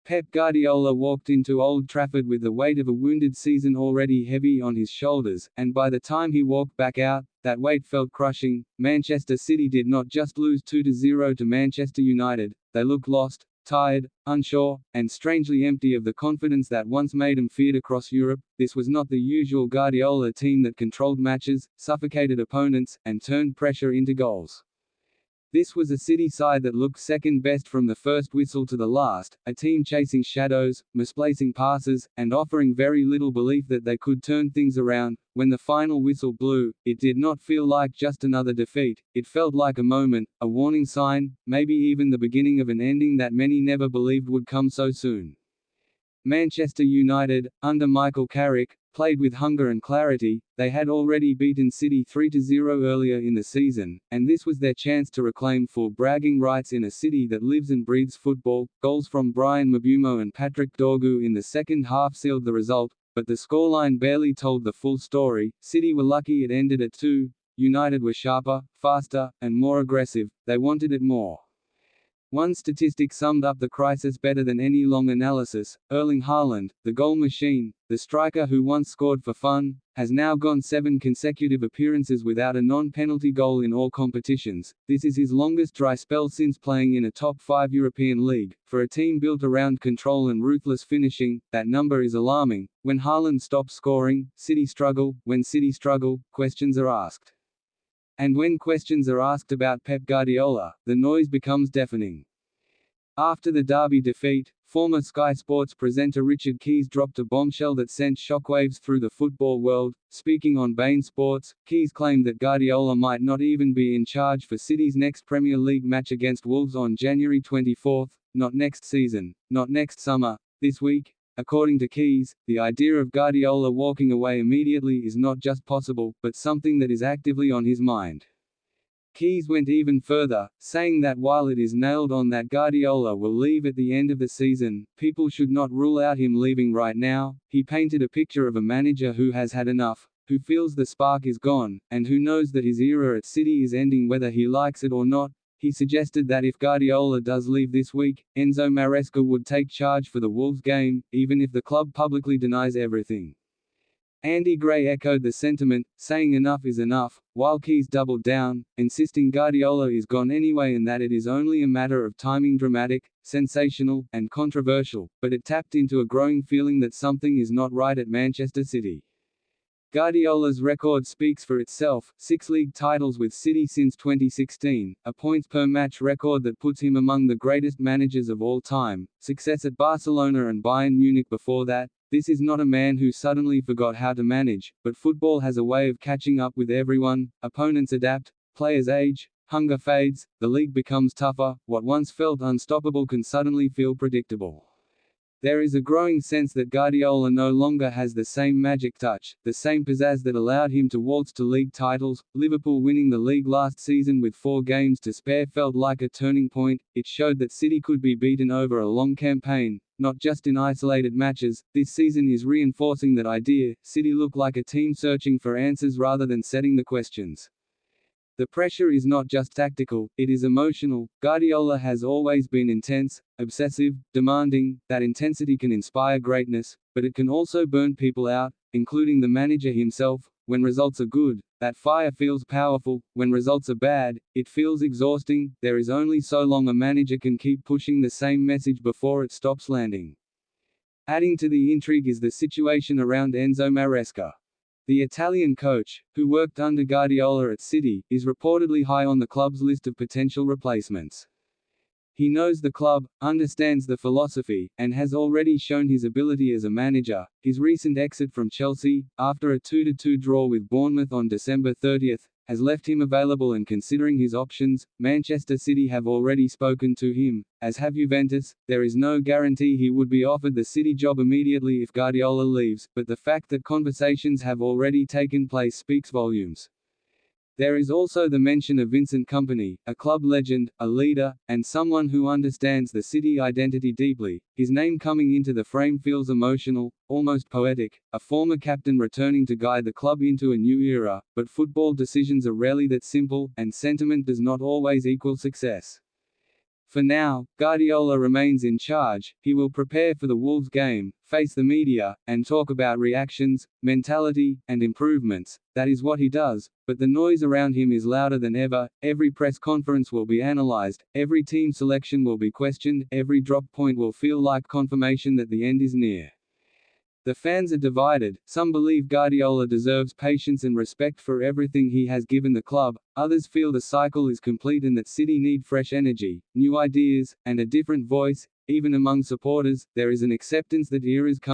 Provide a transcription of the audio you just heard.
Pep Guardiola walked into Old Trafford with the weight of a wounded season already heavy on his shoulders, and by the time he walked back out, that weight felt crushing. Manchester City did not just lose 2-0 to Manchester United, they looked lost, tired, unsure, and strangely empty of the confidence that once made them feared across Europe. This was not the usual Guardiola team that controlled matches, suffocated opponents, and turned pressure into goals. This was a City side that looked second best from the first whistle to the last, a team chasing shadows, misplacing passes, and offering very little belief that they could turn things around. When the final whistle blew, it did not feel like just another defeat, it felt like a moment, a warning sign, maybe even the beginning of an ending that many never believed would come so soon. Manchester United, under Michael Carrick, played with hunger and clarity. They had already beaten City 3-0 earlier in the season, and this was their chance to reclaim full bragging rights in a city that lives and breathes football. Goals from Brian Mbeumo and Patrick Dorgu in the second half sealed the result, but the scoreline barely told the full story. City were lucky it ended at 2. United were sharper, faster, and more aggressive. They wanted it more. One statistic summed up the crisis better than any long analysis. Erling Haaland, the goal machine, the striker who once scored for fun, has now gone 7 consecutive appearances without a non-penalty goal in all competitions. This is his longest dry spell since playing in a top 5 European league. For a team built around control and ruthless finishing, that number is alarming. When Haaland stops scoring, City struggle. When City struggle, questions are asked. And when questions are asked about Pep Guardiola, the noise becomes deafening. After the derby defeat, former Sky Sports presenter Richard Keys dropped a bombshell that sent shockwaves through the football world. Speaking on Bein Sports, Keys claimed that Guardiola might not even be in charge for City's next Premier League match against Wolves on January 24, not next season, not next summer, this week. According to Keys, the idea of Guardiola walking away immediately is not just possible, but something that is actively on his mind. Keys went even further, saying that while it is nailed on that Guardiola will leave at the end of the season, people should not rule out him leaving right now. He painted a picture of a manager who has had enough, who feels the spark is gone, and who knows that his era at City is ending whether he likes it or not. He suggested that if Guardiola does leave this week, Enzo Maresca would take charge for the Wolves game, even if the club publicly denies everything. Andy Gray echoed the sentiment, saying enough is enough, while Keys doubled down, insisting Guardiola is gone anyway and that it is only a matter of timing. Dramatic, sensational, and controversial, but it tapped into a growing feeling that something is not right at Manchester City. Guardiola's record speaks for itself: 6 league titles with City since 2016, a points-per-match record that puts him among the greatest managers of all time, success at Barcelona and Bayern Munich before that. This is not a man who suddenly forgot how to manage, but football has a way of catching up with everyone. Opponents adapt, players age, hunger fades, the league becomes tougher, what once felt unstoppable can suddenly feel predictable. There is a growing sense that Guardiola no longer has the same magic touch, the same pizzazz that allowed him to waltz to league titles. Liverpool winning the league last season with 4 games to spare felt like a turning point. It showed that City could be beaten over a long campaign, not just in isolated matches. This season is reinforcing that idea. City look like a team searching for answers rather than setting the questions. The pressure is not just tactical, it is emotional. Guardiola has always been intense, obsessive, demanding. That intensity can inspire greatness, but it can also burn people out, including the manager himself. When results are good, that fire feels powerful. When results are bad, it feels exhausting. There is only so long a manager can keep pushing the same message before it stops landing. Adding to the intrigue is the situation around Enzo Maresca. The Italian coach, who worked under Guardiola at City, is reportedly high on the club's list of potential replacements. He knows the club, understands the philosophy, and has already shown his ability as a manager. His recent exit from Chelsea, after a 2-2 draw with Bournemouth on December 30, has left him available and considering his options. Manchester City have already spoken to him, as have Juventus. There is no guarantee he would be offered the City job immediately if Guardiola leaves, but the fact that conversations have already taken place speaks volumes. There is also the mention of Vincent Kompany, a club legend, a leader, and someone who understands the City identity deeply. His name coming into the frame feels emotional, almost poetic, a former captain returning to guide the club into a new era. But football decisions are rarely that simple, and sentiment does not always equal success. For now, Guardiola remains in charge. He will prepare for the Wolves game, face the media, and talk about reactions, mentality, and improvements. That is what he does, but the noise around him is louder than ever. Every press conference will be analyzed, every team selection will be questioned, every drop point will feel like confirmation that the end is near. The fans are divided. Some believe Guardiola deserves patience and respect for everything he has given the club, others feel the cycle is complete and that City need fresh energy, new ideas, and a different voice. Even among supporters, there is an acceptance that era's come.